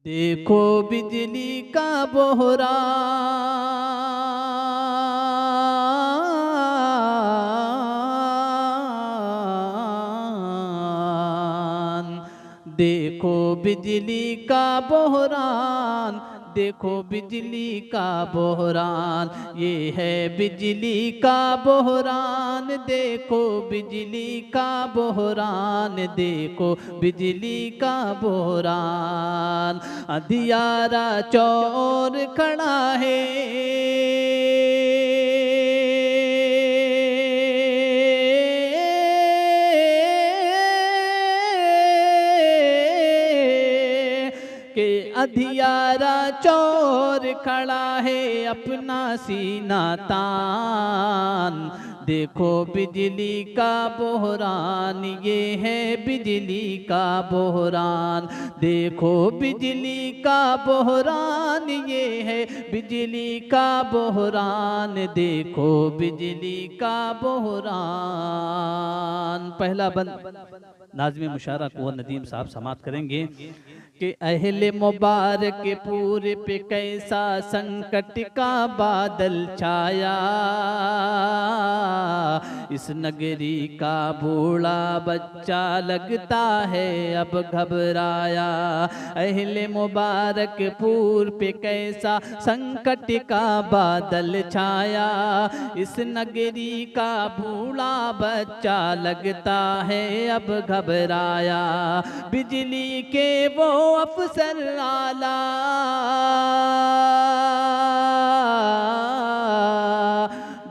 देखो बिजली का बोहरान, देखो बिजली का बोहरान, देखो बिजली का बोहरान, ये है बिजली का बोहरान, देखो बिजली का बोहरान, देखो बिजली का बोहरान। अंधियारा चौर खड़ा है, के अंधियारा चौर खड़ा है अपना सीना तान। देखो बिजली का बोहरान, ये है बिजली का बोहरान, देखो बिजली का बोहरान, ये है बिजली का बोहरान, देखो बिजली का बोहरान। पहला बंद नाज़िम मुशायरा कुंवर नदीम साहब समाप्त करेंगे कि अहले मुबारक पूरे पे कैसा संकट का बादल छाया, इस नगरी का बूढ़ा बच्चा लगता है अब घबराया। अहले मुबारक पूर पे कैसा संकट का बादल छाया, इस नगरी का बूढ़ा बच्चा लगता है अब घबराया। बिजली के वो अफसर आला,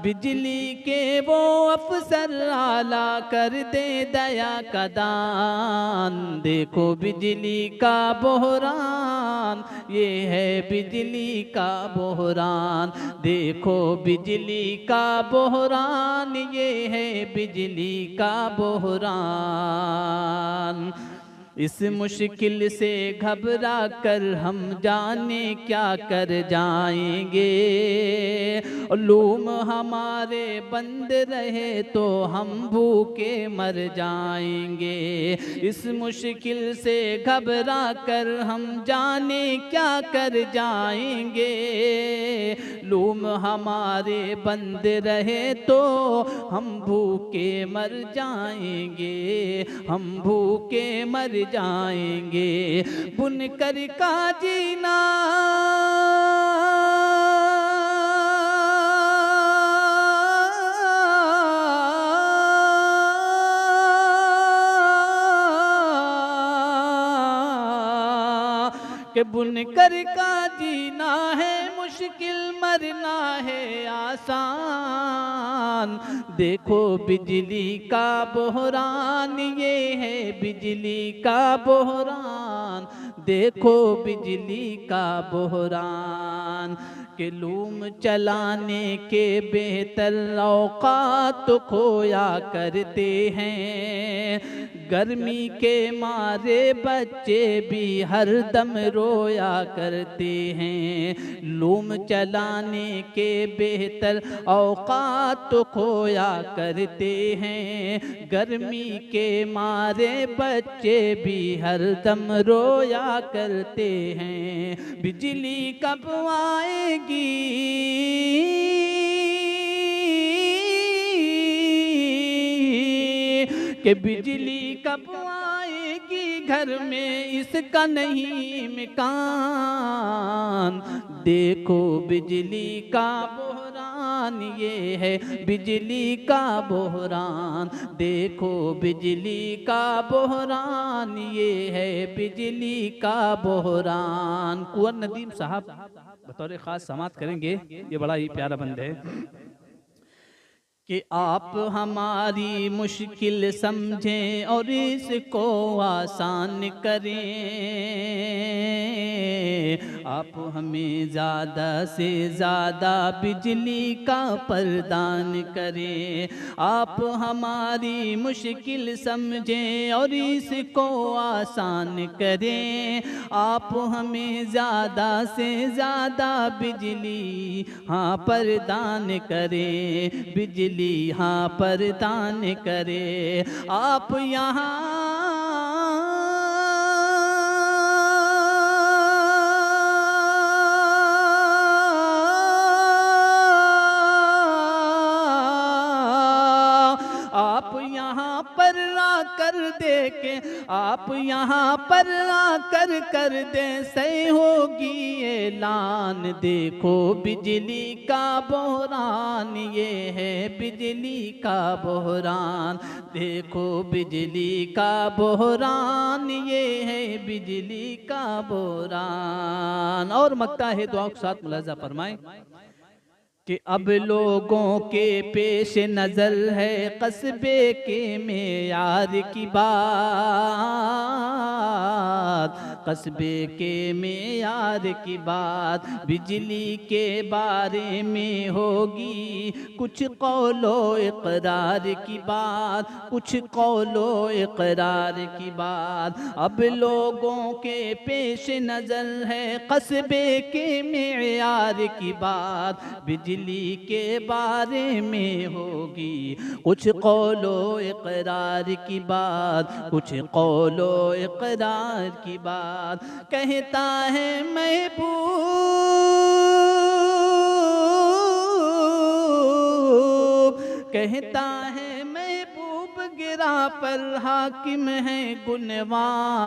बिजली के वो अफसर आला कर दे दया का दान। देखो बिजली का बोहरान, ये है बिजली का बोहरान, देखो बिजली का बोहरान, ये है बिजली का बोहरान। इस मुश्किल से घबरा कर हम जाने क्या कर जाएंगे, लूम हमारे बंद रहे तो हम भूखे मर जाएंगे। इस मुश्किल से घबरा कर हम जाने क्या कर जाएंगे, लूम हमारे बंद रहे तो हम भूखे मर जाएंगे, हम भूखे मर जाएंगे। बुनकर का जीना के बुनकर का जीना है मुश्किल, मरना है आसान। देखो बिजली का बोहरान, ये है बिजली का बोहरान, देखो बिजली का बोहरान। के लूम चलाने के बेहतर औकात तो खोया करते हैं, गर्मी के मारे बच्चे भी हर दम रोया करते हैं। लूम चलाने के बेहतर औकात तो खोया करते हैं, गर्मी के मारे बच्चे भी हर दम रोया करते हैं। बिजली कब आएगी, कि बिजली कब आएगी घर में इसका नहीं मकान। देखो बिजली का बोहरान, ये है बिजली का बोहरान, देखो बिजली का बोहरान, ये है बिजली का बोहरान। कुंवर नदीम साहब बतौर खास समात करेंगे, ये बड़ा ही प्यारा बंद है कि आप हमारी मुश्किल समझें और इसको आसान करें। आप हमें ज़्यादा से ज़्यादा बिजली का प्रदान करें। आप हमारी मुश्किल समझें और इसको आसान करें। आप हमें ज़्यादा से ज़्यादा बिजली हाँ प्रदान करें, बिजली हाँ प्रदान करे। आप यहाँ आप यहाँ पर आकर कर दे सही होगी ऐलान। देखो बिजली का बहरान, ये है बिजली का बहरान। देखो बिजली का बहरान, ये है बिजली का बहरान। और मकता है दुआ के साथ मुलाजा फरमाएं कि अब लोगों के पेश नज़र है कस्बे के मेयार की बात, कस्बे के मेयार की बात। बिजली के बारे में होगी कुछ कौलो इकरार की बात, कुछ कौलो इकरार की बात। अब लोगों के पेश नज़र है कस्बे के मेयार की बात, बिजली के बारे में होगी कुछ कौलो इकरार की बात, कुछ कौलो इकरार की बात। कहता है महबूब, कहता है महबूब गिरा पर हाकिम है गुनवान।